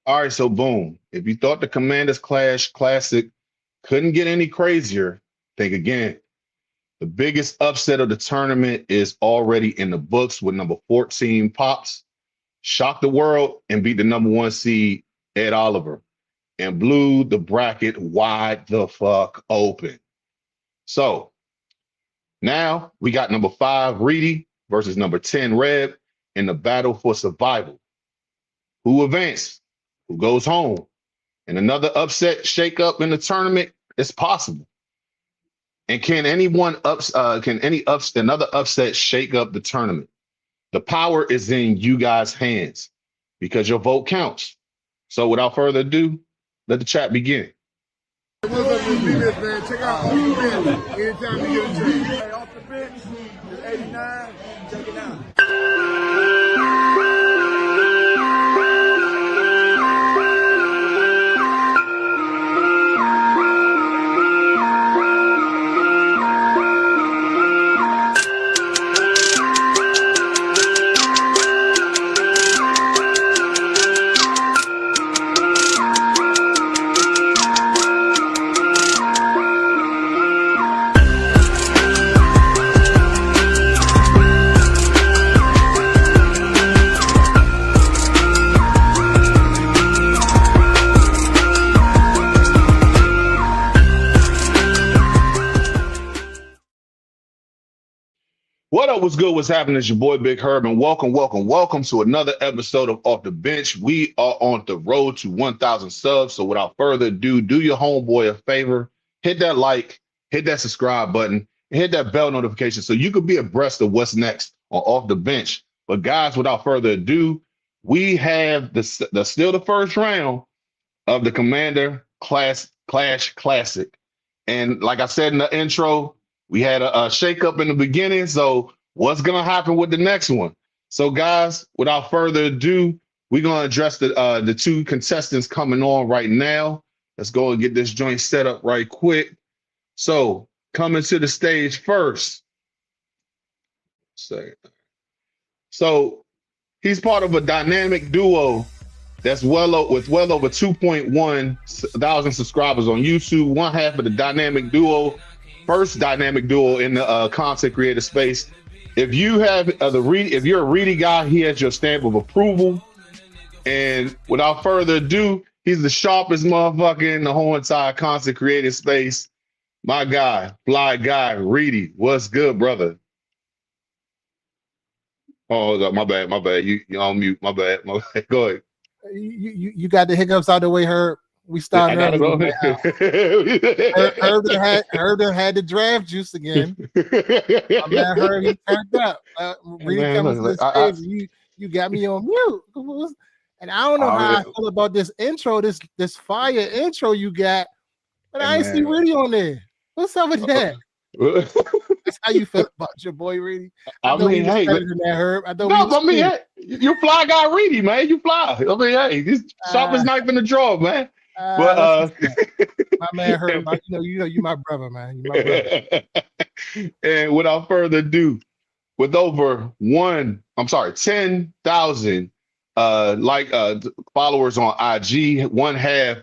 All right, so boom. If you thought the Commanders Clash Classic couldn't get any crazier, think again. The biggest upset of the tournament is already in the books with number 14 Pops. Shocked the world and beat the number one seed, Ed Oliver, and blew the bracket wide the fuck open. So now we got number 5 Reedie versus number 10 Reb in the battle for survival. Who advanced? Who goes home? And another upset shakeup in the tournament is possible. And can another upset shake up the tournament? The power is in you guys' hands because your vote counts. So without further ado, let the chat begin. What's up, this man? Check out Off the Bench anytime you get a chance. Hey, Off the Bench is 89. Check it out. What up? What's good? What's happening? It's your boy Big Herb, and welcome to another episode of Off the Bench. We are on the road to 1,000 subs. So without further ado, do your homeboy a favor, hit that like, hit that subscribe button, and hit that bell notification so you could be abreast of what's next on Off the Bench. But guys, without further ado, we have the still the first round of the Commander Clash Classic, and like I said in the intro. We had a shake-up in the beginning, so what's going to happen with the next one? So, guys, without further ado, we're going to address the two contestants coming on right now. Let's go and get this joint set up right quick. So, coming to the stage first. So, he's part of a dynamic duo that's well over 2.1 thousand subscribers on YouTube. One half of the dynamic duo. First dynamic duo in the content creator space. If you have if you're a Reedie guy, he has your stamp of approval. And without further ado, he's the sharpest motherfucker in the whole entire content creator space. My guy, fly guy, Reedie. What's good, brother? Oh, my bad. You on mute. My bad. Go ahead. You got the hiccups out of the way, Herb. We started early. Herb had the draft juice again. My man Herb, he turned up. Reedie coming to the stage. You got me on mute. And I don't know how I feel about this intro, this fire intro you got, but I ain't see Reedie on there. What's up with that? That's how you feel about your boy Reedie. I mean, hey, Herb. You fly guy Reedie, man. You fly. I mean, hey, this sharpest knife in the drawer, man. But my man Herb, you my brother, man. You my brother. And without further ado, with over 10,000 followers on IG, one half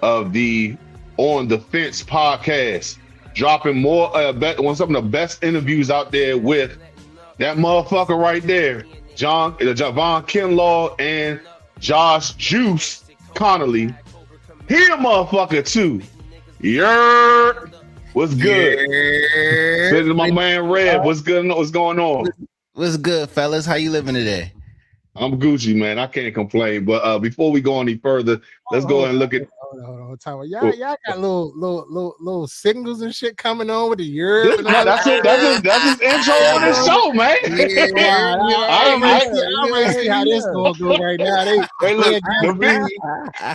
of the On the Fence podcast, dropping more on some of the best interviews out there with that motherfucker right there, Javon Kinlaw and Josh Juice Connolly. He a motherfucker too. What's good? This is my man Red. What's good? What's going on? What's good, fellas? How you living today? I'm Gucci, man. I can't complain. But before we go any further, let's go and look at. Hold on. Y'all got little signals and shit coming on with the year. That's his intro on this show, man. I already see how this gonna go right now.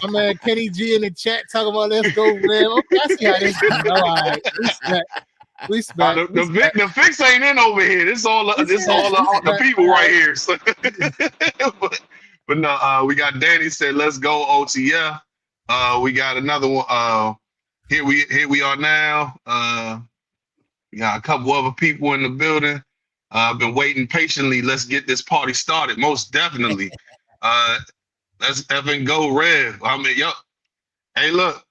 My man Kenny G in the chat talking about let's go, man. Okay, I see how this goes. All right, respect. The fix ain't in over here. This all the people right here. So. but no, we got Danny said let's go OTF. We got another one. Here we are now. We got a couple other people in the building. I've been waiting patiently. Let's get this party started. Most definitely. Let's effing go, Rev. I mean, yo, hey, look,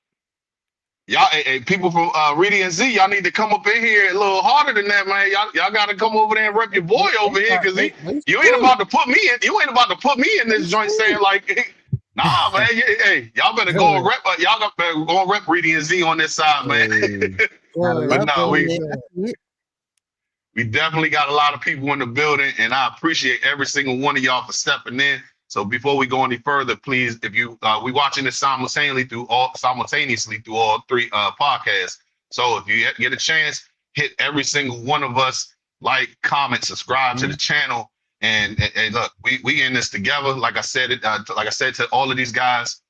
y'all, hey, people from Reedie and Z, y'all need to come up in here a little harder than that, man. Y'all got to come over there and rep your boy over here, because you ain't about to put me in. You ain't about to put me in this joint saying like, nah, man. Hey, y'all better go and rep. Y'all better go and rep Reedie and Z on this side, man. But no, we definitely got a lot of people in the building, and I appreciate every single one of y'all for stepping in. So before we go any further, please, if you we watching this simultaneously through all three podcasts. So if you get a chance, hit every single one of us, like, comment, subscribe to the channel, and look, we in this together. Like I said to all of these guys,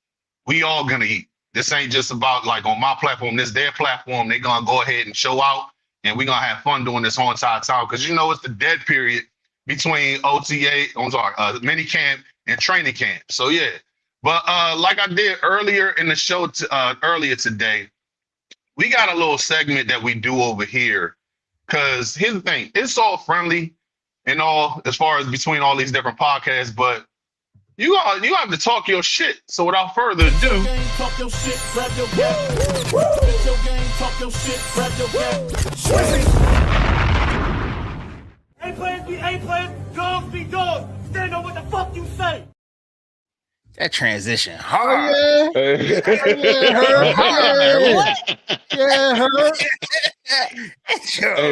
we all gonna eat. This ain't just about like on my platform. This their platform. They gonna go ahead and show out, and we're gonna have fun doing this whole entire time, because it's the dead period between mini camp and training camp. So yeah, but like I did earlier in the show earlier today, we got a little segment that we do over here, because here's the thing: it's all friendly and all as far as between all these different podcasts, but you have to talk your shit. So without further ado, Talk your shit, grab your game. Spit your game, talk your shit, grab your game. A players be A players, dogs be dogs. Stand on what the fuck you say. That transition hard. Hey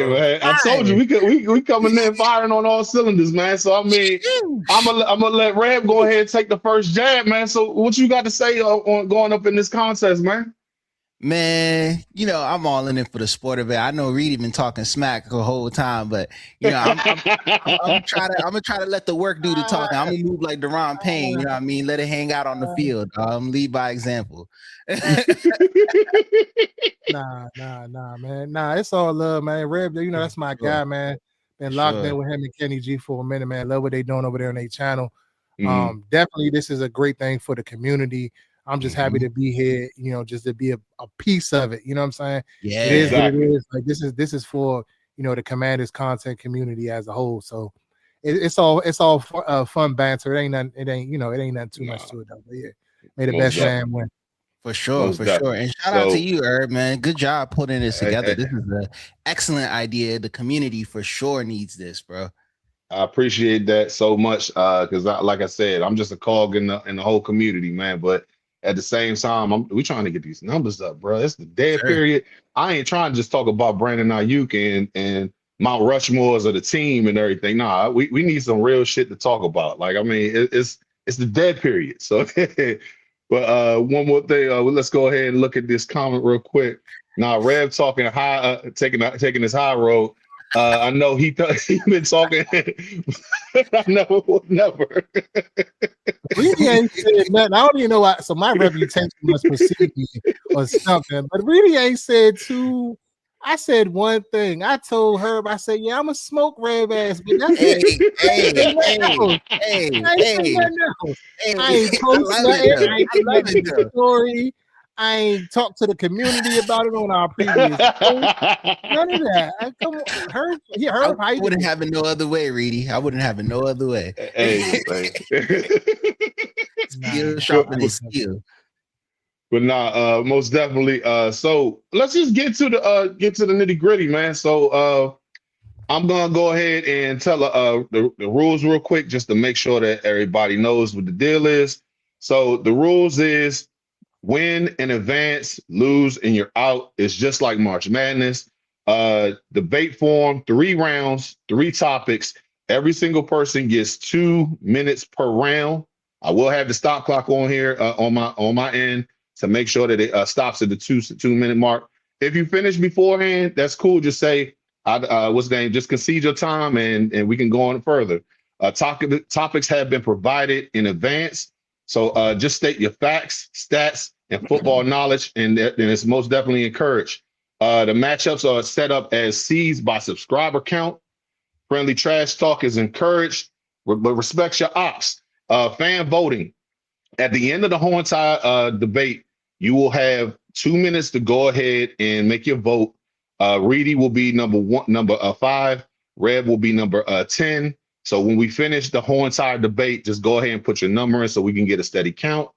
man, I told you we coming in firing on all cylinders, man. So I mean, I'm gonna let Reb go ahead and take the first jab, man. So what you got to say on going up in this contest, man? Man, I'm all in it for the sport of it. I know Reedie been talking smack the whole time, but I'm gonna try to let the work do the talking. I'm gonna move like Deron Payne, you know what I mean? Let it hang out on the field. Lead by example. Nah, man. Nah, it's all love, man. Reb, that's my guy, man. Been locked in with him and Kenny G for a minute, man. Love what they doing over there on their channel. Definitely, this is a great thing for the community. I'm just happy to be here, just to be a piece of it. You know what I'm saying? Yeah, it is exactly what it is. Like this is for the Commanders content community as a whole. So it's all fun banter. It ain't nothing too much to it though. But yeah, may the best man win. For sure. And shout out to you, Herb, man. Good job putting this together. This is an excellent idea. The community for sure needs this, bro. I appreciate that so much, because like I said, I'm just a cog in the whole community, man. But at the same time, we trying to get these numbers up, bro. It's the dead period. I ain't trying to just talk about Brandon Ayuk and Mount Rushmores of the team and everything. Nah, we need some real shit to talk about. Like, I mean, it's the dead period. So, but one more thing, let's go ahead and look at this comment real quick. Now, Rev talking high, taking his high road. I know he been talking. I never. Reedie ain't said nothing. I don't even know why. So my reputation must precede me or something. But Reedie ain't said two. I said one thing. I told Herb, I said, yeah, I'm a smoke Rev ass, but that's it. I ain't post nothing. I ain't the story. I ain't talked to the community about it on our previous post. None of that. Come on, Herb. I wouldn't have it no other way, Reedie. I wouldn't have it no other way. Skill sharpening skill. But most definitely. So let's just get to the nitty gritty, man. So I'm gonna go ahead and tell the rules real quick, just to make sure that everybody knows what the deal is. So the rules is: win in advance, lose and you're out. It's just like March Madness. Debate form, 3 rounds, 3 topics. Every single person gets 2 minutes per round. I will have the stop clock on here on my end to make sure that it stops at the 2-minute mark. If you finish beforehand, that's cool. Just say, what's the name? Just concede your time and we can go on further. Topics have been provided in advance. So just state your facts, stats, and football knowledge, and it's most definitely encouraged. The matchups are set up as seeds by subscriber count. Friendly trash talk is encouraged, but respect your ops. Fan voting. At the end of the whole entire debate, you will have 2 minutes to go ahead and make your vote. Reedie will be number 5. Reb will be number 10. So when we finish the whole entire debate, just go ahead and put your number in so we can get a steady count.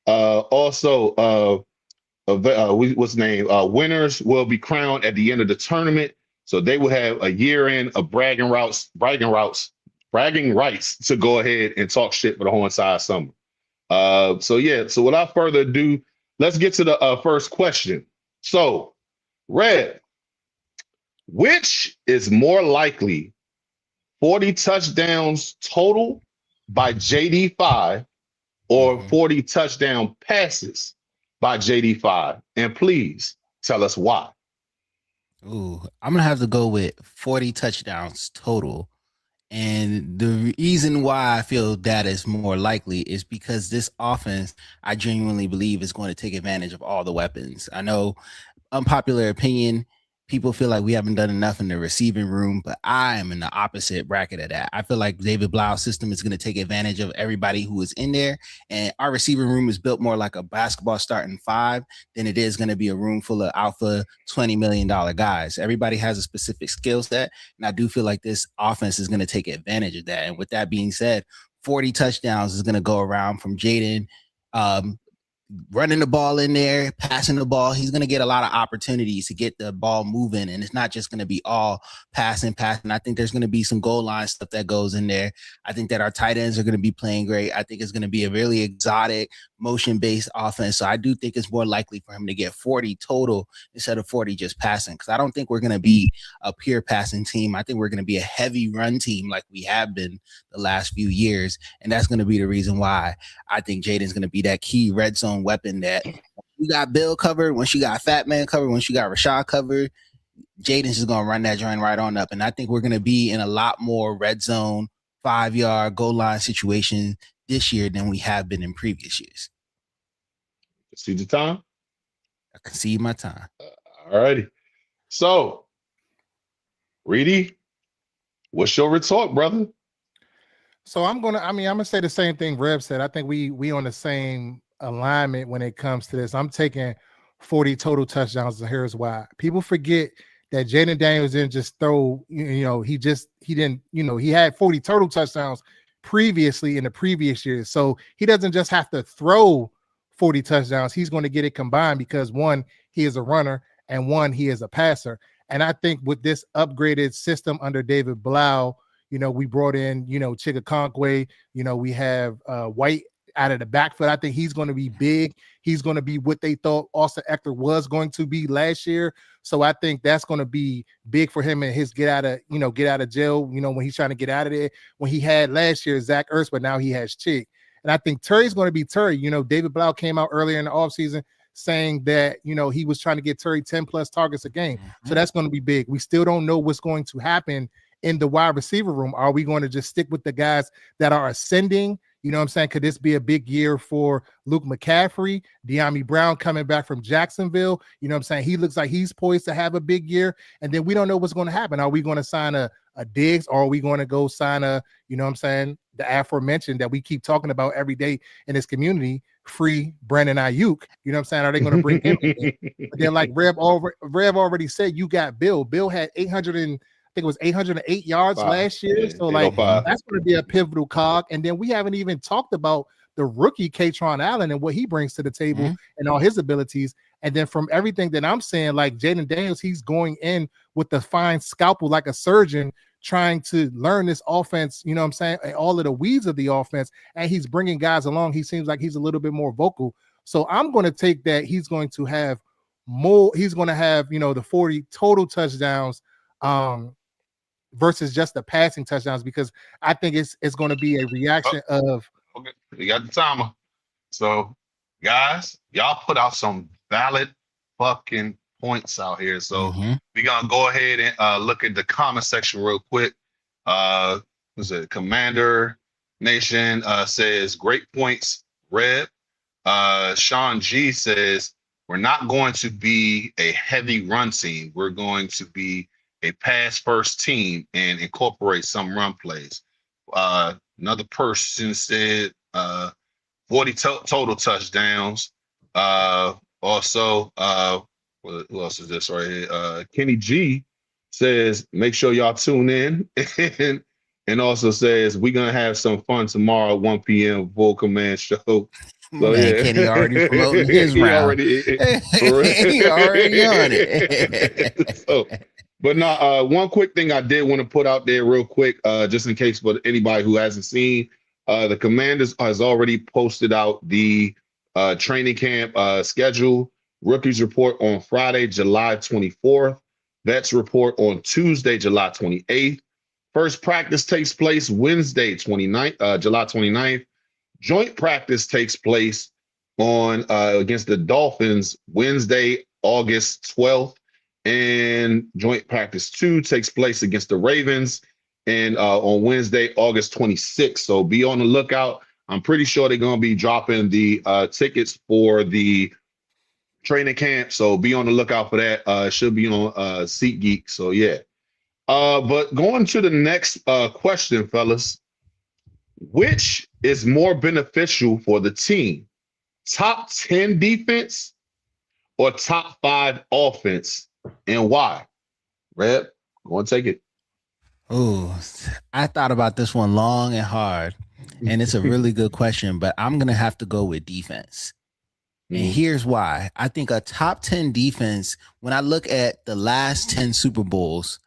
What's the name? Winners will be crowned at the end of the tournament. So they will have a year in of bragging rights to go ahead and talk shit for the whole entire summer. So without further ado, let's get to the first question. So, Red, which is more likely 40 touchdowns total by JD5 or 40 touchdown passes by JD5? And please tell us why. Ooh, I'm going to have to go with 40 touchdowns total. And the reason why I feel that is more likely is because this offense, I genuinely believe, is going to take advantage of all the weapons. I know, unpopular opinion, people feel like we haven't done enough in the receiving room, but I am in the opposite bracket of that. I feel like David Blau's system is going to take advantage of everybody who is in there, and our receiving room is built more like a basketball starting five than it is going to be a room full of alpha $20 million guys. Everybody has a specific skill set, and I do feel like this offense is going to take advantage of that. And with that being said, 40 touchdowns is going to go around from Jaden, running the ball in there, passing the ball. He's going to get a lot of opportunities to get the ball moving, and it's not just going to be all passing. I think there's going to be some goal line stuff that goes in there. I think that our tight ends are going to be playing great. I think it's going to be a really exotic motion-based offense. So I do think it's more likely for him to get 40 total instead of 40 just passing, because I don't think we're going to be a pure passing team. I think we're going to be a heavy run team like we have been the last few years, and that's going to be the reason why I think Jaden's going to be that key red zone weapon that you got Bill covered, once you got Fat Man covered, once you got Rashad covered, Jaden's just going to run that joint right on up. And I think we're going to be in a lot more red zone, 5-yard goal line situation this year than we have been in previous years. See the time? I can see my time. All righty. So, Reedie, what's your retort, brother? So I'm gonna say the same thing Rev said. I think we on the same alignment when it comes to this. I'm taking 40 total touchdowns, and here's why. People forget that Jaden Daniels didn't just throw, he had 40 total touchdowns previously in the previous years. So he doesn't just have to throw 40 touchdowns. He's going to get it combined because one, he is a runner, and one, he is a passer. And I think with this upgraded system under David Blau, we brought in, Chigga Conquay, we have White out of the backfield. I think he's going to be big. He's going to be what they thought Austin Eckler was going to be last year. So I think that's going to be big for him and his get out of jail, when he's trying to get out of there. When he had last year Zach Ertz, but now he has Chig. And I think Terry's going to be Terry. David Blau came out earlier in the offseason saying that, he was trying to get Terry 10 plus targets a game. So that's going to be big. We still don't know what's going to happen in the wide receiver room. Are we going to just stick with the guys that are ascending? You know what I'm saying? Could this be a big year for Luke McCaffrey, De'Ami Brown coming back from Jacksonville? You know what I'm saying? He looks like he's poised to have a big year. And then we don't know what's going to happen. Are we going to sign a Diggs, or are we going to go sign the aforementioned that we keep talking about every day in this community, free Brandon Ayuk? You know what I'm saying? Are they going to bring him in? But then, like Rev already said, you got Bill. Bill had 808 yards last year. So that's going to be a pivotal cog. And then we haven't even talked about the rookie Katron Allen and what he brings to the table and all his abilities. And then from everything that I'm saying, like Jaden Daniels, he's going in with the fine scalpel like a surgeon, trying to learn this offense, you know what I'm saying, all of the weeds of the offense, and he's bringing guys along. He seems like he's a little bit more vocal. So I'm going to take that he's going to have more. He's going to have, the 40 total touchdowns versus just the passing touchdowns, because I think it's going to be a reaction of. Okay, we got the timer. So, guys, y'all put out some valid fucking points out here. So we're gonna go ahead and look at the comment section real quick. What's it? Commander Nation says great points, Red. Sean G says we're not going to be a heavy run team. We're going to be a pass first team and incorporate some run plays. Another person said 40 total touchdowns. Also, who else is this right here? Kenny G says, make sure y'all tune in and and also says we're gonna have some fun tomorrow at 1 p.m. Full Command show. So Man, yeah, Kenny already promoting his he round. already for He already on real. it. So, but no, one quick thing I did want to put out there real quick, just in case for anybody who hasn't seen, the Commanders has already posted out the training camp schedule. Rookies report on Friday, July 24th. Vets report on Tuesday, July 28th. First practice takes place Wednesday, July 29th. Joint practice takes place on against the Dolphins Wednesday, August 12th. And joint practice 2 takes place against the Ravens and on Wednesday, August 26th. So be on the lookout. I'm pretty sure they're going to be dropping the tickets for the training camp. So be on the lookout for that. It should be on SeatGeek. So yeah. But going to the next question, fellas, which is more beneficial for the team? Top 10 defense or top 5 offense, and why? Red, go and take it. Oh, I thought about this one long and hard, and it's a really good question, but I'm going to have to go with defense. And here's why. I think a top 10 defense, when I look at the last 10 Super Bowls,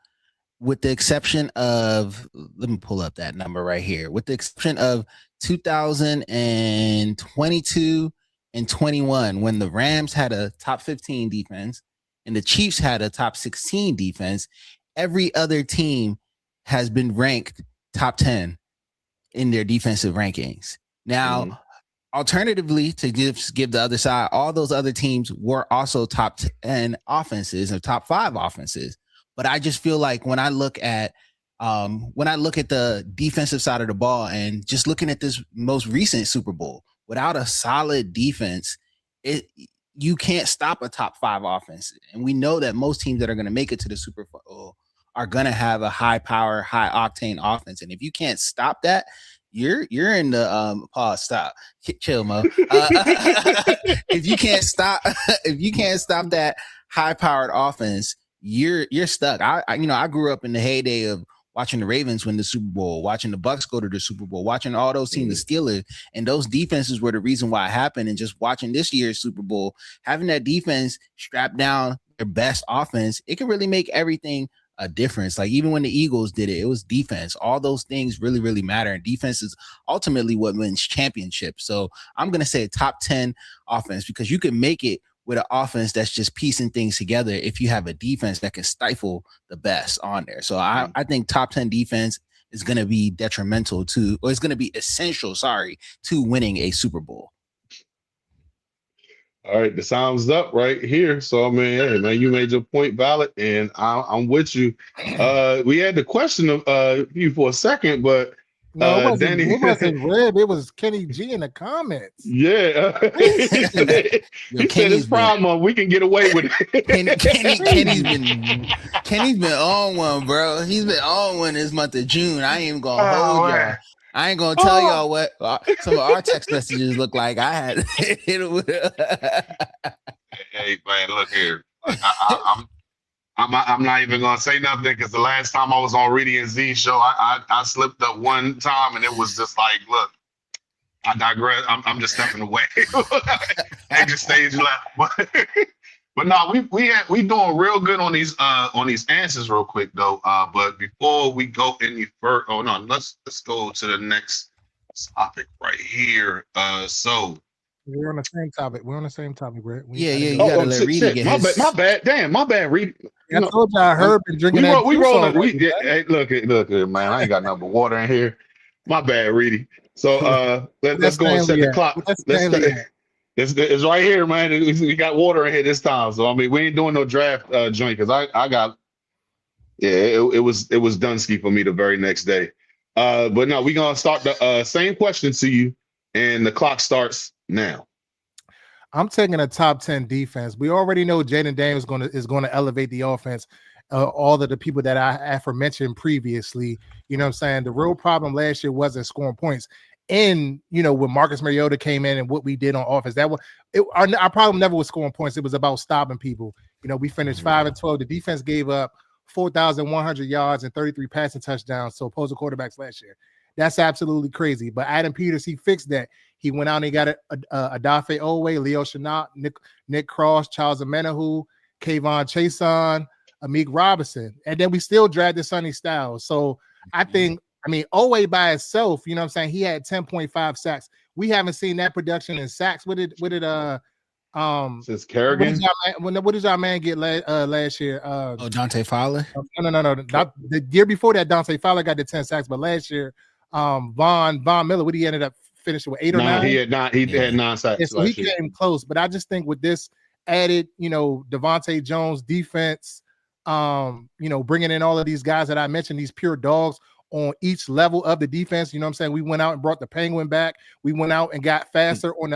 with the exception of, let me pull up that number right here, with the exception of 2022 and 21, when the Rams had a top 15 defense and the Chiefs had a top 16 defense, every other team has been ranked top 10 in their defensive rankings. Now, alternatively, to give the other side, all those other teams were also top 10 offenses or top 5 offenses. But I just feel like when I look at the defensive side of the ball and just looking at this most recent Super Bowl, without a solid defense, you can't stop a top 5 offense. And we know that most teams that are going to make it to the Super Bowl are going to have a high power, high octane offense. And if you can't stop that, you're in the pause. Stop, chill, Mo. If you can't stop that high powered offense, you're stuck. I grew up in the heyday of watching the Ravens win the Super Bowl, watching the Bucks go to the Super Bowl, watching all those teams, the Steelers, and those defenses were the reason why it happened. And just watching this year's Super Bowl, having that defense strap down their best offense, it can really make everything a difference. Like even when the Eagles did it, it was defense. All those things really, really matter. And defense is ultimately what wins championships. So I'm going to say top 10 offense, because you can make it with an offense that's just piecing things together if you have a defense that can stifle the best on there. So I think top 10 defense is going to be detrimental to, or it's going to be essential, to winning a Super Bowl. All right, the sound's up right here. So I mean, hey man, you made your point valid, and I'm with you. We had the question of you for a second, but no, it Danny, wasn't Red. It was Kenny G in the comments. Yeah, he said it's problem. We can get away with it. Kenny's been on one, bro. He's been on one this month of June. I ain't even gonna hold y'all. I ain't gonna tell y'all what some of our text messages look like. I had hit it with. Hey man, look here. I'm not even gonna say nothing, because the last time I was on Reedie and Z show, I slipped up one time, and it was just like, look, I digress. I'm just stepping away. Exit stage left, but no, we doing real good on these answers real quick though. But before we go any further, let's go to the next topic right here. So. We're on the same topic. Brett. You gotta let Reedie get his. My bad. Damn, my bad, Reedie. I told y'all Herb been drinking that. We rolling. Hey, look, man. I ain't got nothing but water in here. My bad, Reedie. So let's go and set the clock. It's right here, man. We got water in here this time. So I mean, we ain't doing no draft joint, because I got. Yeah, it was Dunsky for me the very next day. But no, we gonna start the same question to you, and the clock starts now. I'm taking a top 10 defense. We already know Jaden Daniels is going to elevate the offense. All of the people that I aforementioned previously, you know what I'm saying? The real problem last year wasn't scoring points. And, when Marcus Mariota came in and what we did on offense, our problem never was scoring points. It was about stopping people. We finished 5-12. The defense gave up 4,100 yards and 33 passing touchdowns to opposing quarterbacks last year. That's absolutely crazy. But Adam Peters, he fixed that. He went out and he got Adafe Owe, Leo Chenot, Nick Cross, Charles Amenahu, Kayvon Chason, Amik Robinson. And then we still drafted Sonny Styles. So I think, Owe by itself, you know what I'm saying? He had 10.5 sacks. We haven't seen that production in sacks. Since Kerrigan. What did y'all man get last year? Dante Fowler? No. The year before that, Dante Fowler got the 10 sacks, but last year, Von Miller, what he ended up finishing with 8 or 9? He had 9 sacks. Yeah, so he came close, but I just think with this added, Devontae Jones defense, bringing in all of these guys that I mentioned, these pure dogs on each level of the defense. You know what I'm saying? We went out and brought the Penguin back. We went out and got faster on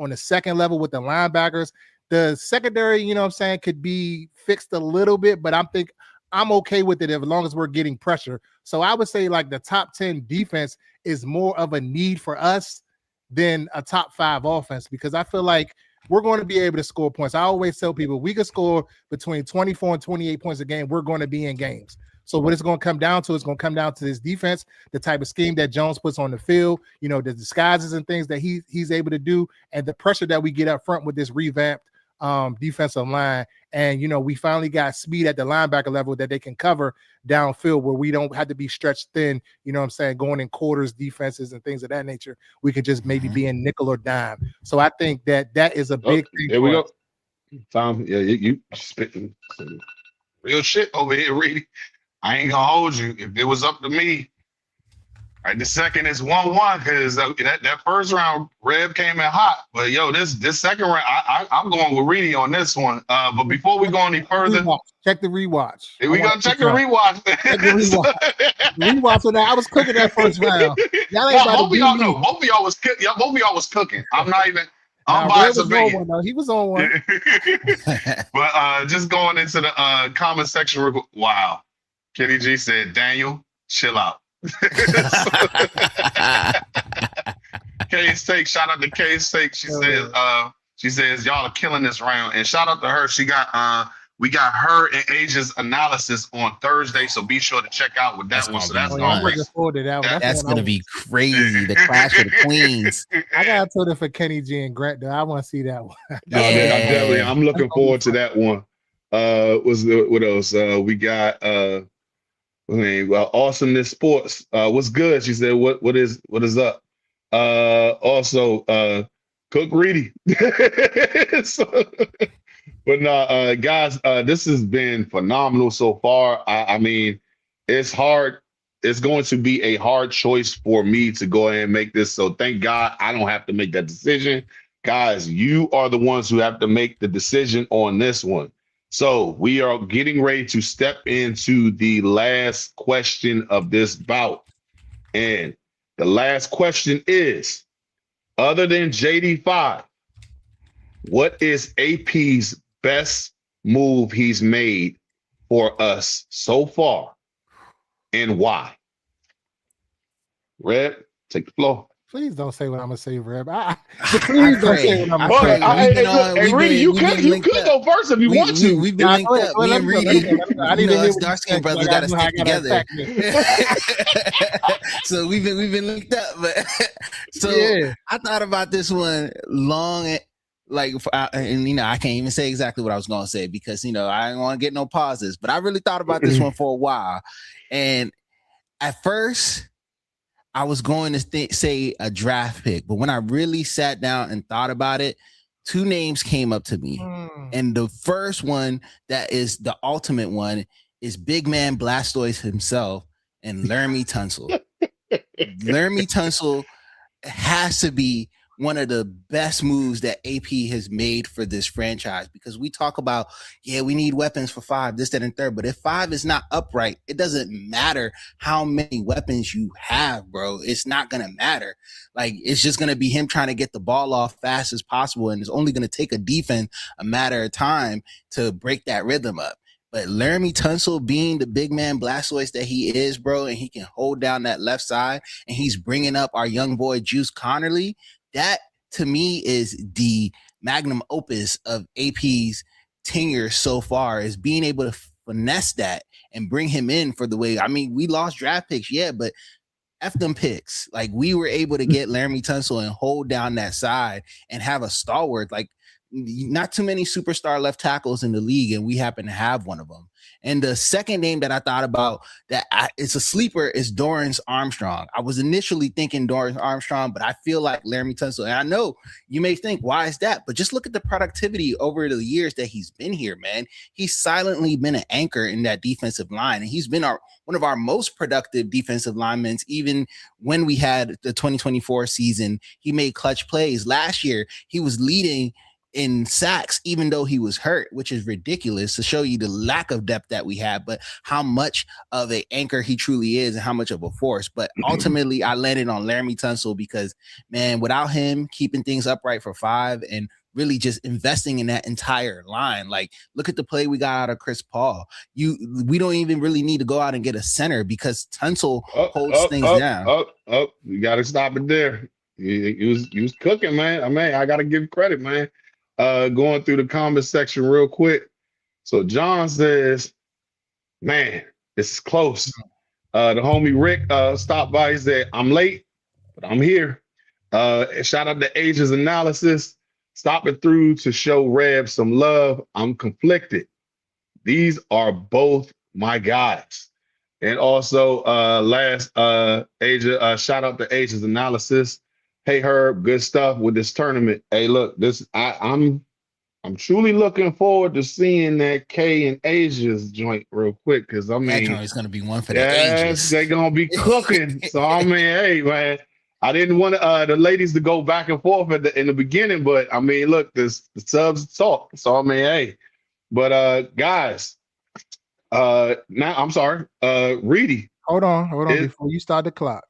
the second level with the linebackers. The secondary, you know what I'm saying, could be fixed a little bit, but I'm okay with it as long as we're getting pressure. So I would say like the top 10 defense is more of a need for us than a top 5 offense, because I feel like we're going to be able to score points. I always tell people we could score between 24 and 28 points a game. We're going to be in games. So what it's going to come down to is going to come down to this defense, the type of scheme that Jones puts on the field, the disguises and things that he's able to do, and the pressure that we get up front with this revamped defensive line. And, we finally got speed at the linebacker level that they can cover downfield where we don't have to be stretched thin, going in quarters, defenses, and things of that nature. We could just maybe be in nickel or dime. So I think that is a big thing. There we go. Tom, yeah, you spitting some real shit over here, Reedie. I ain't gonna hold you. If it was up to me, right, the second is 1-1 because that first round Reb came in hot. But this second round, I'm going with Reedie on this one. But before we go any further, check the rewatch. Here we go. Check the rewatch. Check the rewatch on that. I was cooking that first round. Both of y'all was cooking. I'm not even. I'm biased opinion. He was on one. But just going into the comment section. Wow. Kenny G said, Daniel, chill out. K's Take, shout out to K's Take. She says, y'all are killing this round. And shout out to her. We got her and Asia's analysis on Thursday, so be sure to check out with that one. So that's going to be crazy. The Clash of the Queens. I got to for Kenny G and Grant, though. I want to see that one. I'm looking forward to that one. What else? We got Awesomeness Sports. What's good? She said, what is up? Also, Cook Reedie. But guys, this has been phenomenal so far. I mean, it's hard. It's going to be a hard choice for me to go ahead and make this. So thank God I don't have to make that decision. Guys, you are the ones who have to make the decision on this one. So we are getting ready to step into the last question of this bout. And the last question is, other than JD5, what is AP's best move he's made for us so far and why? Red, take the floor. Please don't say what I'm gonna say, Reb. Please don't say what I'm gonna say. Hey, Reedie, you could go first if you want to. We've been linked up. Me and Reedie, us dark skinned brothers got to stick together. So we've been linked up. But I thought about this one long, and I can't even say exactly what I was gonna say because I didn't want to get no pauses. But I really thought about this one for a while, and at first, I was going to say a draft pick, but when I really sat down and thought about it, 2 names came up to me. And the first one that is the ultimate one is big man Blastoise himself and Laramie Tunsil. Laramie Tunsil has to be one of the best moves that AP has made for this franchise because we talk about, we need weapons for 5, this, that, and third. But if 5 is not upright, it doesn't matter how many weapons you have, bro. It's not going to matter. It's just going to be him trying to get the ball off fast as possible. And it's only going to take a defense a matter of time to break that rhythm up. But Laramie Tunsil being the big man Blastoise that he is, bro, and he can hold down that left side and he's bringing up our young boy Juice Connerly. That, to me, is the magnum opus of AP's tenure so far, is being able to finesse that and bring him in for the way. I mean, we lost draft picks, yeah, but F them picks. Like, we were able to get Laramie Tunsil and hold down that side and have a stalwart. Like, not too many superstar left tackles in the league, and we happen to have one of them. And the second name that I thought about it's a sleeper is Dorrance Armstrong. I was initially thinking Dorrance Armstrong, but I feel like Laramie Tunsil. And I know you may think, why is that? But just look at the productivity over the years that he's been here, man. He's silently been an anchor in that defensive line, and he's been one of our most productive defensive linemen. Even when we had the 2024 season, he made clutch plays. Last year, he was leading in sacks, even though he was hurt, which is ridiculous to show you the lack of depth that we have, but how much of an anchor he truly is and how much of a force. But ultimately, I landed on Laramie Tunsil because, man, without him keeping things upright for 5 and really just investing in that entire line, like, look at the play we got out of Chris Paul. We don't even really need to go out and get a center because Tunsil holds things down. You got to stop it there. You was cooking, man. I mean, I got to give credit, man. Going through the comment section real quick. So John says, man, this is close. The homie Rick stopped by. He said, I'm late, but I'm here. Shout out to Ages Analysis. Stopping through to show Rev some love. I'm conflicted. These are both my guys. And also, shout out to Ages Analysis. Hey Herb, good stuff with this tournament. Hey, look, I'm truly looking forward to seeing that K and Asia's joint real quick, because I mean, it's gonna be one for the ages. They're gonna be cooking. So I mean, hey man, I didn't want the ladies to go back and forth in the beginning, but I mean, look, the subs talk. So I mean, hey, but guys, now I'm sorry, Reedie. Hold on, before you start the clock.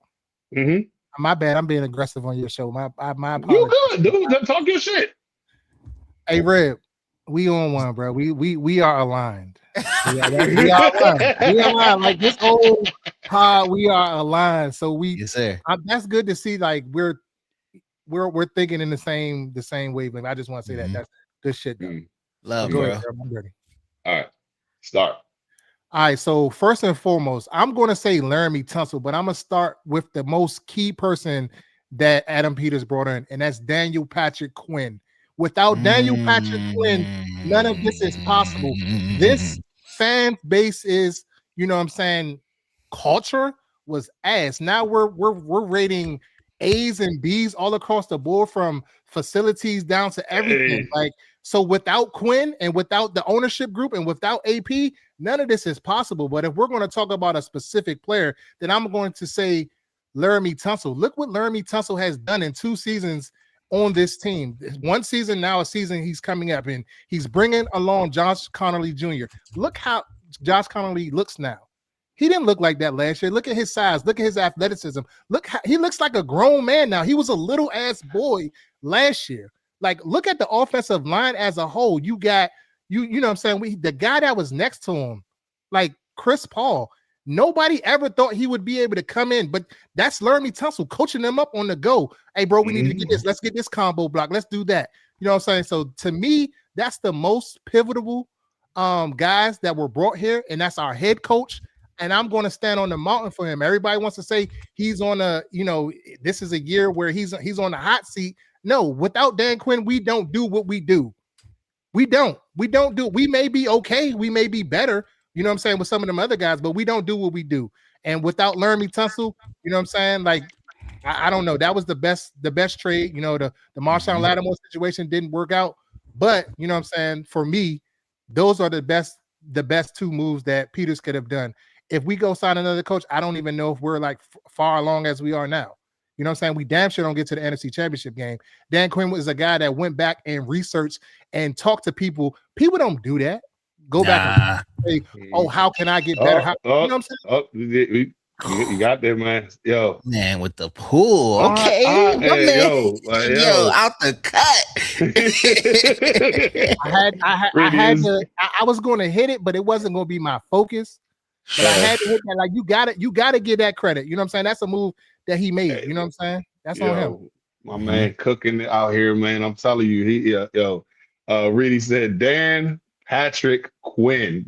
Mm-hmm. My bad. I'm being aggressive on your show. My apologies. You good, dude. Talk your shit. Hey, Reb, we on one, bro. We are aligned. We are aligned. We are aligned. Like this whole pod, we are aligned. So yes, sir. That's good to see. Like we're thinking in the same wavelength. I just want to say that that's good shit. Though. Love, bro. Ahead, I'm ready. All right, start. All right, so first and foremost, I'm going to say Laramie Tunsil, but I'm going to start with the most key person that Adam Peters brought in, and that's Daniel Patrick Quinn. Without Daniel Patrick Quinn, none of this is possible. This fan base is, you know what I'm saying, culture was ass. Now we're rating A's and B's all across the board, from facilities down to everything. Hey. Like, so without Quinn and without the ownership group and without AP, none of this is possible. But if we're going to talk about a specific player, then I'm going to say Laramie Tunsil. Look what Laramie Tunsil has done in 2 seasons on this team. 1 season, now a season he's coming up in. He's bringing along Josh Connolly Jr. Look how Josh Connolly looks now. He didn't look like that last year. Look at his size. Look at his athleticism. Look how he looks like a grown man now. He was a little ass boy last year. Like, look at the offensive line as a whole. You got you know what I'm saying? The guy that was next to him, like Chris Paul, nobody ever thought he would be able to come in, but that's Laramie Tunsil coaching them up on the go. Hey, bro, we need to get this. Let's get this combo block. Let's do that. You know what I'm saying? So to me, that's the most pivotal guys that were brought here, and that's our head coach. And I'm going to stand on the mountain for him. Everybody wants to say he's on this is a year where he's on the hot seat. No, without Dan Quinn, we don't do what we do. We don't do. We may be okay. We may be better. You know what I'm saying, with some of them other guys, but we don't do what we do. And without Laramie Tunsil, you know what I'm saying? Like, I don't know. That was the best trade. You know, the Marshawn Lattimore situation didn't work out. But, you know what I'm saying, for me, those are the best 2 moves that Peters could have done. If we go sign another coach, I don't even know if we're like far along as we are now. You know what I'm saying? We damn sure don't get to the NFC Championship game. Dan Quinn was a guy that went back and researched and talked to people. People don't do that. Go back and say, oh, how can I get better? You know what I'm saying? You got there, man. Yo. Man, with the pool. Okay. Out the cut. I was going to hit it, but it wasn't going to be my focus. But I had to hit that. Like, you gotta give that credit. You know what I'm saying? That's a move that he made. You know what I'm saying? That's on him. My man cooking out here, man. I'm telling you, Reedie said Dan Patrick Quinn.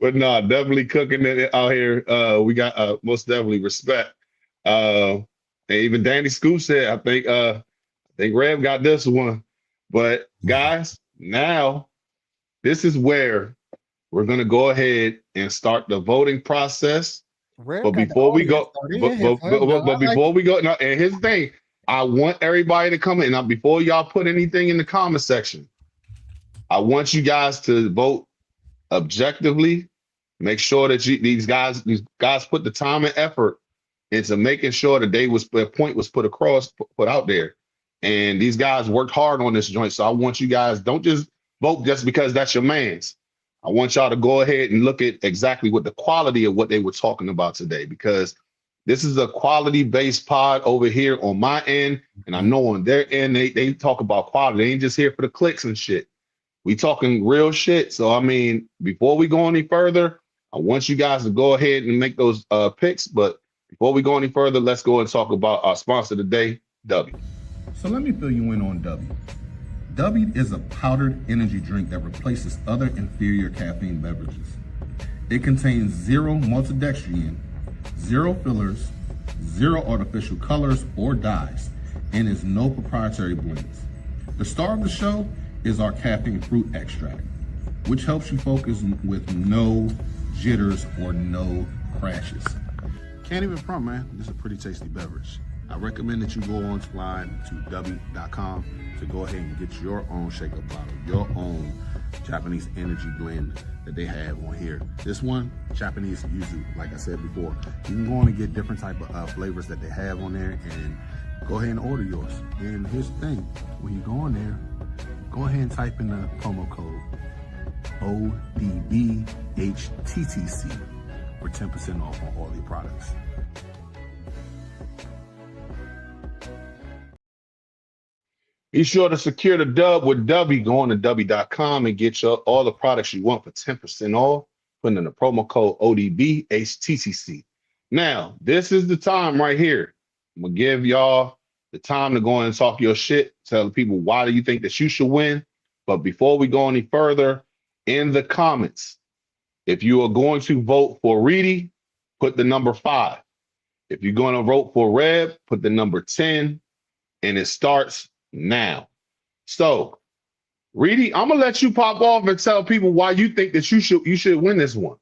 But no, definitely cooking it out here. We got most definitely respect. And even Danny Scoop said, I think Rev got this one. But guys, now this is where we're gonna go ahead and start the voting process. Red But got the before we audience go, started. They in here for him, though. but I like before we go, now, and here's the thing: I want everybody to come in. Now, before y'all put anything in the comment section, I want you guys to vote objectively. Make sure that these guys put the time and effort into making sure that their point was put across, put out there. And these guys worked hard on this joint. So I want you guys, don't just vote just because that's your man's. I want y'all to go ahead and look at exactly what the quality of what they were talking about today, because this is a quality-based pod over here on my end. And I know on their end, they talk about quality. They ain't just here for the clicks and shit. We talking real shit. So, I mean, before we go any further, I want you guys to go ahead and make those picks. But before we go any further, let's go and talk about our sponsor today, W. So let me fill you in on W. W is a powdered energy drink that replaces other inferior caffeine beverages. It contains 0 maltodextrin, 0 fillers, 0 artificial colors or dyes, and is no proprietary blends. The star of the show is our caffeine fruit extract, which helps you focus with no jitters or no crashes. Can't even front, man. This is a pretty tasty beverage. I recommend that you go online to w.com to go ahead and get your own shaker bottle, your own Japanese energy blend that they have on here. This one, Japanese yuzu, like I said before. You can go on and get different type of flavors that they have on there and go ahead and order yours. And here's the thing, when you go on there, go ahead and type in the promo code ODBHTTC for 10% off on all your products. Be sure to secure the dub with W. Go on to W.com and get all the products you want for 10% off. Put in the promo code ODBHTTC. Now, this is the time right here. I'm going to give y'all the time to go and talk your shit. Tell people why do you think that you should win. But before we go any further, in the comments, if you are going to vote for Reedie, put the number 5. If you're going to vote for Rev, put the number 10. And it starts now. So, Reedie, I'm gonna let you pop off and tell people why you think that you should win this one.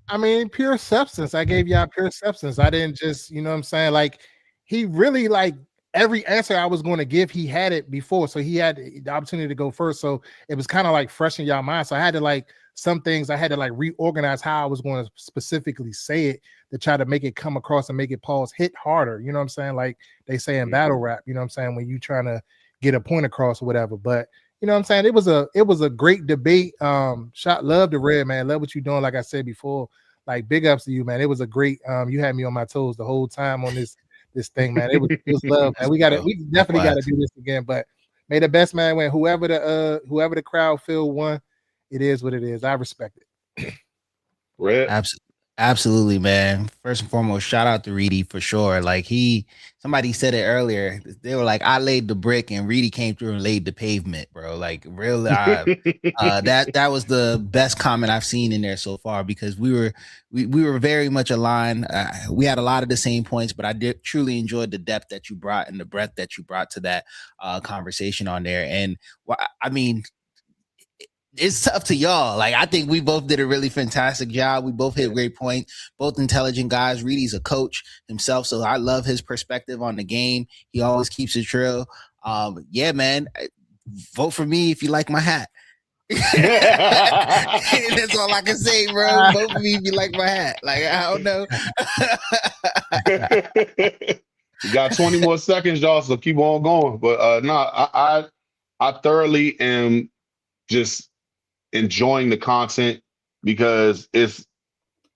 I mean, pure substance. I gave y'all pure substance. I didn't just, you know what I'm saying? Like, he really, like, every answer I was going to give, he had it before. So he had the opportunity to go first. So it was kind of like fresh in y'all mind. So I had to, like, some things I had to, like, reorganize how I was going to specifically say it to try to make it come across and make it pause hit harder. You know what I'm saying? Like they say in battle rap, you know what I'm saying? When you trying to get a point across or whatever. But you know what I'm saying? It was a great debate. Shot love to Red, man. Love what you're doing. Like I said before, like big ups to you, man. It was a great, you had me on my toes the whole time on this thing, man. It was love, man. We definitely gotta do this again. But may the best man win. Whoever the crowd feel won, it is what it is. I respect it. Red. Absolutely, man. First and foremost, shout out to Reedie for sure. Like somebody said it earlier. They were like, I laid the brick and Reedie came through and laid the pavement, bro. Like really, that was the best comment I've seen in there so far, because we were very much aligned. We had a lot of the same points, but I did truly enjoyed the depth that you brought and the breadth that you brought to that conversation on there. And I mean, it's tough to y'all. Like, I think we both did a really fantastic job. We both hit great points, both intelligent guys. Reedie's a coach himself, so I love his perspective on the game. He always keeps it real. Yeah, man, vote for me if you like my hat. That's all I can say, bro. Vote for me if you like my hat. Like, I don't know. You got 20 more seconds, y'all, so keep on going. But I thoroughly am just enjoying the content, because it's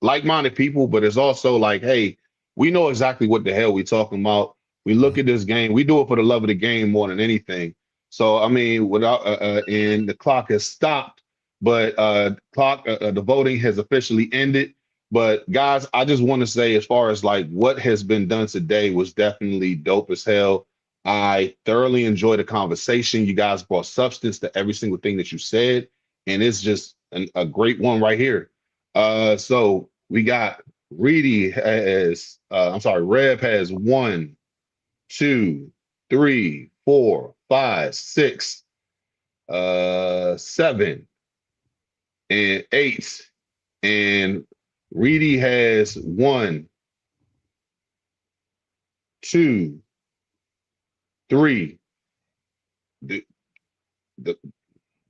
like-minded people, but it's also like, hey, we know exactly what the hell we're talking about. We look at this game, we do it for the love of the game more than anything. So I mean, without and the clock has stopped, but the voting has officially ended. But guys, I just want to say, as far as like what has been done today was definitely dope as hell. I thoroughly enjoyed the conversation. You guys brought substance to every single thing that you said, and it's just a great one right here. So we got Reedie has, I'm sorry, Reb has 1, 2, 3, 4, 5, 6, 7, and 8, and Reedie has 1, 2, 3. The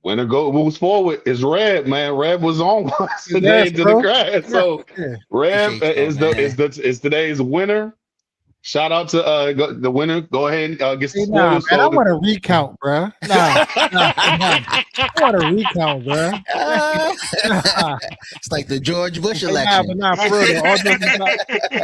winner moves forward is Reb, man. Reb was on once today Yes, into the bro. grass. So Yeah. Reb Appreciate y'all, is today's winner. Shout out to the winner. Go ahead and get some Hey, nah, spoilers. man, I So want a recount, bro. Nah. I want a recount, bro. It's like the George Bush Hey, election. but nah, for real though.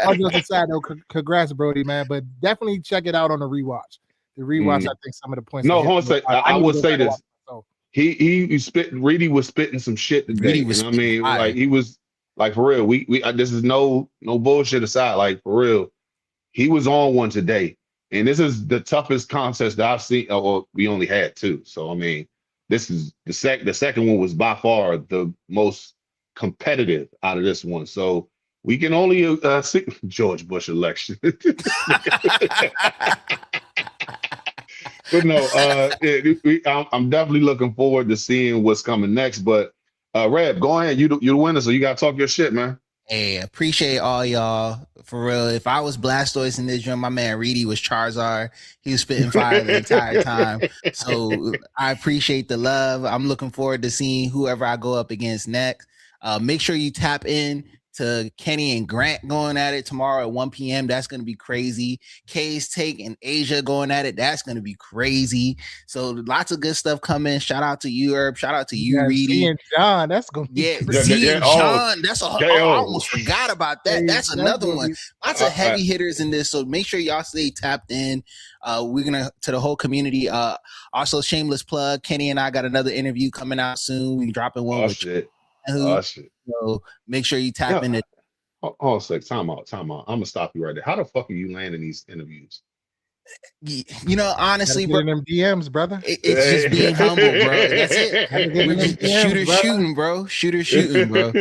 All jokes aside, though, congrats, Brody, man. But definitely check it out on the rewatch. The rewatch, I think some of the points. No, hold on. I will say this. So. He spit. Reedie was spitting some shit today, Reedie was and I mean, fire. like he was like for real. We this is no bullshit aside. Like for real, he was on one today, and this is the toughest contest that I've seen. Or we only had 2, so I mean, this is the second one was by far the most competitive out of this one. So we can only see George Bush election. But no, I'm definitely looking forward to seeing what's coming next. But Reb, go ahead. You're the winner, so you gotta talk your shit, man. Hey, appreciate all y'all for real. If I was Blastoise in this drum, my man Reedie was Charizard. He was spitting fire the entire time. So I appreciate the love. I'm looking forward to seeing whoever I go up against next. Make sure you tap in to Kenny and Grant going at it tomorrow at 1 p.m. That's going to be crazy. Kay's Take and Asia going at it. That's going to be crazy. So lots of good stuff coming. Shout out to you, Herb. Shout out to you, Reedie. Z and John, that's going to be Z and John. That's I almost forgot about that. That's another one. Lots of heavy hitters in this. So make sure y'all stay tapped in. We're going to the whole community. Also, shameless plug. Kenny and I got another interview coming out soon. We dropping one with shit. Shit. So make sure you tap in it. Hold on a sec. Time out. I'm gonna stop you right there. How the fuck are you landing these interviews? You know, honestly, bro, them DMs, brother. It's just being humble, bro. That's it. We're just shooting, bro. Shooting, bro.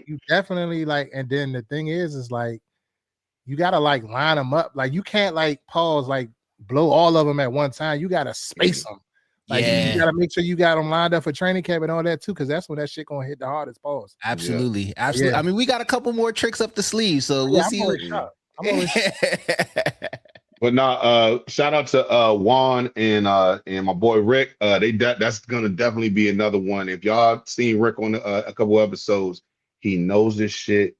You definitely like, and then the thing is like you gotta like line them up. Like you can't like pause, like blow all of them at one time. You gotta space them. Like you gotta make sure you got them lined up for training camp and all that too, because that's when that shit gonna hit the hardest. Pause. Absolutely. Yeah. I mean, we got a couple more tricks up the sleeve, so we'll see. But now, shout out to Juan and my boy Rick. That's gonna definitely be another one. If y'all seen Rick on a couple episodes, he knows this shit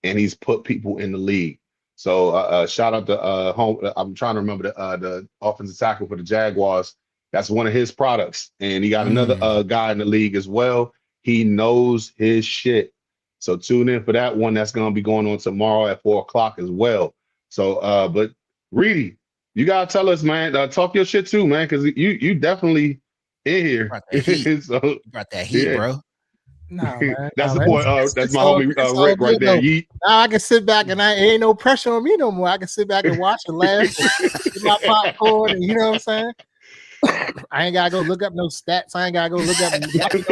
and he's put people in the league. So shout out to home. I'm trying to remember the offensive tackle for the Jaguars. That's one of his products. And he got another guy in the league as well. He knows his shit. So tune in for that one. That's going to be going on tomorrow at 4:00 as well. So, but Reedie, you got to tell us, man, talk your shit too, man, because you definitely in here. Brought that heat, bro. No, man. That's the boy. That's my homie Rick right there. Now I can sit back and ain't no pressure on me no more. I can sit back and watch and laugh and get my popcorn, and you know what I'm saying? I ain't gotta go look up no stats. I ain't gotta go look up no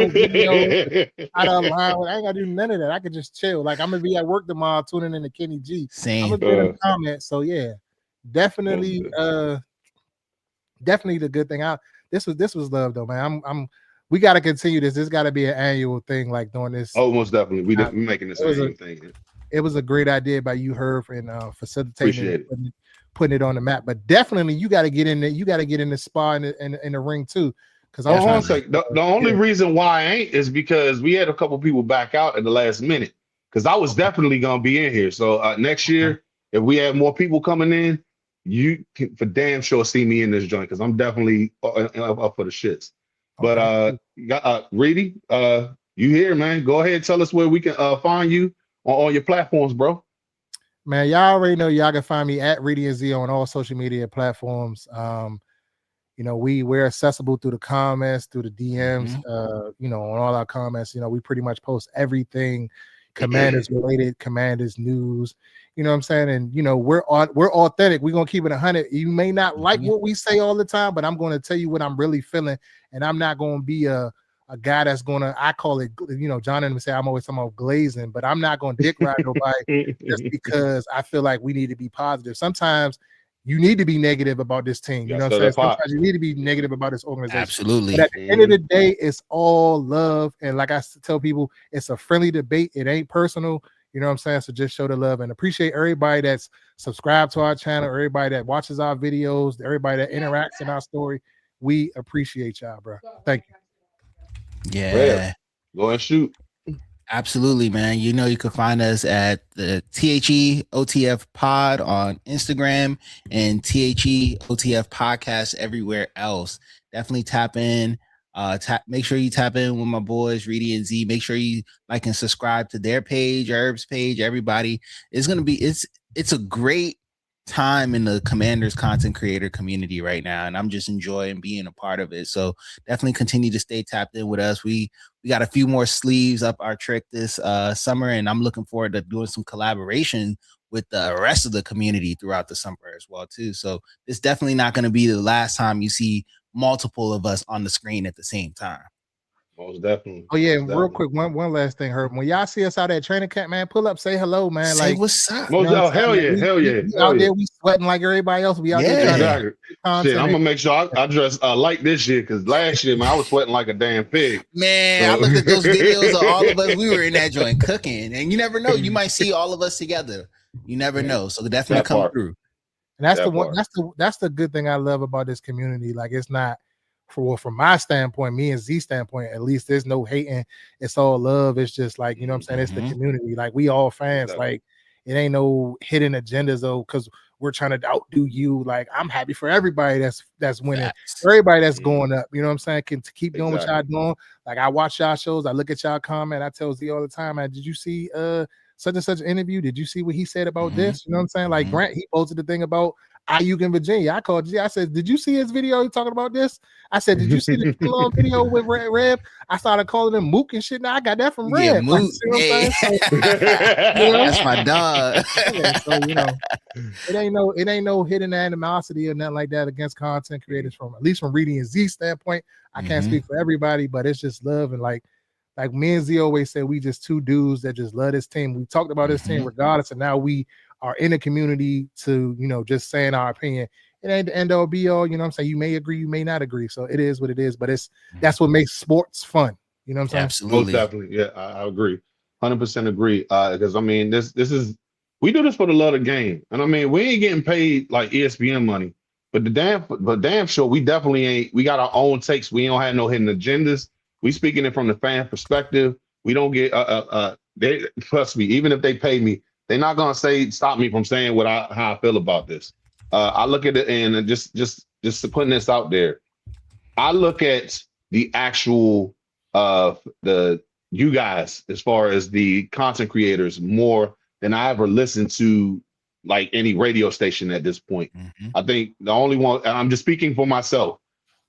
video out of line. I ain't gotta do none of that. I can just chill. Like I'm gonna be at work tomorrow tuning in to Kenny G. Same. I'm gonna be in the comments. So yeah, definitely the good thing. This was love though, man. We gotta continue this. This gotta be an annual thing, like doing this. Oh, most definitely. We making this an thing. It was a great idea by you, Herb, and facilitating it. Putting it on the map. But definitely you got to get in there. You got to get in the spa in the ring too. Because the only reason why I ain't is because we had a couple people back out at the last minute. Because I was definitely gonna be in here. So next year, if we have more people coming in, you can for damn sure see me in this joint because I'm definitely up for the shits. But Reedie, you here, man? Go ahead and tell us where we can find you on all your platforms, bro. Man, y'all already know y'all can find me at Reedie and Z on all social media platforms. You know, we're accessible through the comments, through the DMs, you know, on all our comments. You know, we pretty much post everything Commanders related, Commanders news, You know what I'm saying? And we're authentic. We're gonna keep it 100. You may not like what we say all the time, but I'm gonna tell you what I'm really feeling, and I'm not gonna be a guy that's gonna, I call it, John and say I'm always talking about glazing, but I'm not gonna dick ride nobody just because I feel like we need to be positive. Sometimes you need to be negative about this team. You know what I'm saying? Sometimes you need to be negative about this organization. Absolutely. But at the end of the day, it's all love. And like I tell people, it's a friendly debate. It ain't personal. You know what I'm saying? So just show the love and appreciate everybody that's subscribed to our channel, everybody that watches our videos, everybody that interacts in our story. We appreciate y'all, bro. Thank you. Yeah. Rare. Go and shoot. Absolutely, man. You can find us at the THEOTF pod on Instagram and THEOTF podcast everywhere else. Definitely tap in. Make sure you tap in with my boys, Reedie and Z. Make sure you like and subscribe to their page, Herb's page. Everybody, it's a great time in the Commanders content creator community right now, and I'm just enjoying being a part of it. So definitely continue to stay tapped in with us. We got a few more sleeves up our trick this summer, and I'm looking forward to doing some collaboration with the rest of the community throughout the summer as well too. So it's definitely not going to be the last time you see multiple of us on the screen at the same time. Most definitely. Oh yeah, real quick, one last thing, Herb. When y'all see us out at training camp, man, pull up, say hello, man. Say like, what's up. Hell yeah. We out there, we sweating like everybody else. We out there exactly. Shit, I'm gonna make sure I dress light this year, because last year, man, I was sweating like a damn pig. Man, so. I looked at those videos of all of us. We were in that joint cooking, and you never know. You might see all of us together. You never know. So definitely come through. And that's that's the good thing I love about this community. Like, it's not from my standpoint, me and Z standpoint, at least, there's no hating. It's all love. It's just like, you know what I'm saying? It's the community. Like, we all fans. Like, it ain't no hidden agendas though, because we're trying to outdo you. Like, I'm happy for everybody that's winning, everybody that's going up. You know what I'm saying? Can keep doing what y'all doing. Like, I watch y'all shows, I look at y'all comment. I tell Z all the time, man, did you see such and such interview? Did you see what he said about this? You know what I'm saying? Like, Grant, he posted the thing about Ayuk in Virginia. I called G. I said, did you see his video? He talking about this? I said, did you see the long video with Reb? I started calling him Mook and shit. Now I got that from Reb. Yeah, Mook. Like, so, that's my dog. So, it ain't no hidden animosity or nothing like that against content creators, from at least from Reedie and Z standpoint. I can't speak for everybody, but it's just love. And like me and Z always say, we just two dudes that just love this team. We talked about this team regardless, and now we are in the community to, just saying our opinion. It ain't the end all be all, you know what I'm saying? You may agree, you may not agree. So it is what it is, but that's what makes sports fun. You know what I'm saying? Absolutely. Most definitely. Yeah, I agree. 100% agree. Because I mean, this is, we do this for the love of the game. And I mean, we ain't getting paid like ESPN money, but damn sure we definitely ain't. We got our own takes. We don't have no hidden agendas. We speaking it from the fan perspective. We don't get they, trust me, even if they pay me, they're not gonna stop me from saying how I feel about this. I look at it, and just putting this out there, I look at the actual you guys, as far as the content creators, more than I ever listened to like any radio station at this point. I think the only one, and I'm just speaking for myself,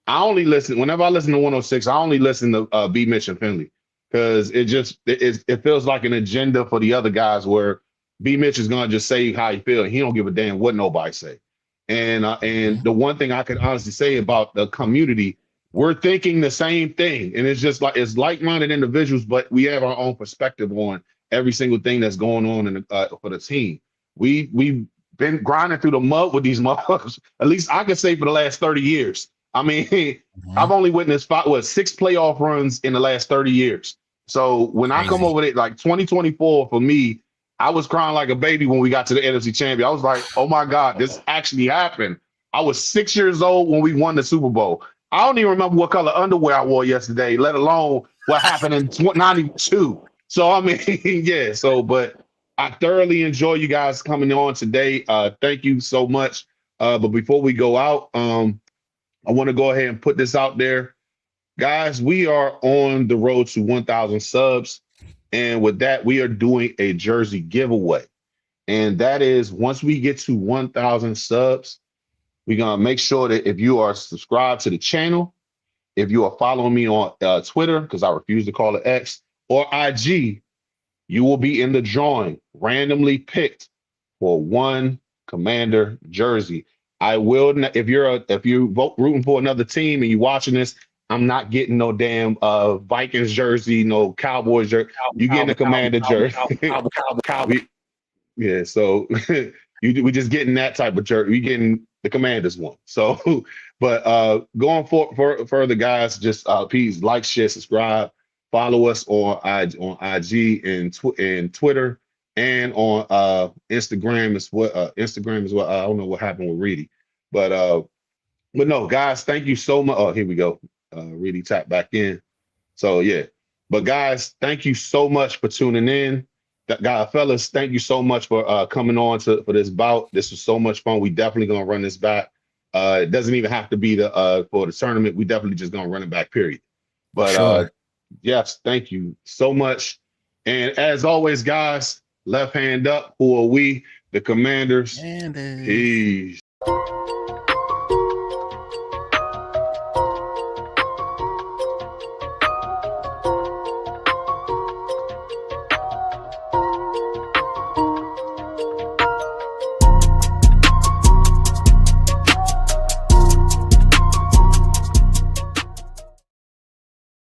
I only listen, whenever I listen to 106, I only listen to B. Mitch and Finley, because it feels like an agenda for the other guys, where B. Mitch is gonna just say how he feels. He don't give a damn what nobody say. And the one thing I can honestly say about the community, we're thinking the same thing, and it's just like, it's like-minded individuals, but we have our own perspective on every single thing that's going on for the team. We've been grinding through the mud with these motherfuckers. At least I can say for the last 30 years. I mean, I've only witnessed 6 playoff runs in the last 30 years. So when I come over there, like 2024 for me, I was crying like a baby when we got to the NFC Championship. I was like, oh my God, this actually happened. I was 6 years old when we won the Super Bowl. I don't even remember what color underwear I wore yesterday, let alone what happened in 92. So, I mean, yeah. So, but I thoroughly enjoy you guys coming on today. Thank you so much. But before we go out, I want to go ahead and put this out there. Guys, we are on the road to 1,000 subs. And with that, we are doing a jersey giveaway. And that is, once we get to 1,000 subs, we're going to make sure that if you are subscribed to the channel, if you are following me on Twitter, because I refuse to call it X, or IG, you will be in the drawing, randomly picked for one Commander jersey. I will not, if you're rooting for another team and you're watching this, I'm not getting no damn Vikings jersey, no Cowboys jersey. You getting a Commander jersey. Yeah, so we just getting that type of jersey. We getting the Commanders one. So, but going for further, guys, just please like, share, subscribe, follow us on IG and Twitter, and on Instagram as well. Instagram as well. I don't know what happened with Reedie, but no, guys, thank you so much. Oh, here we go. Reedie tapped back in. So yeah, but guys, thank you so much for tuning in. Fellas, thank you so much for coming on for this bout. This was so much fun. We definitely gonna run this back. It doesn't even have to be for the tournament. We definitely just gonna run it back, period. But Sure. yes, thank you so much. And as always, guys, left hand up. Who are we? The Commanders. And Peace.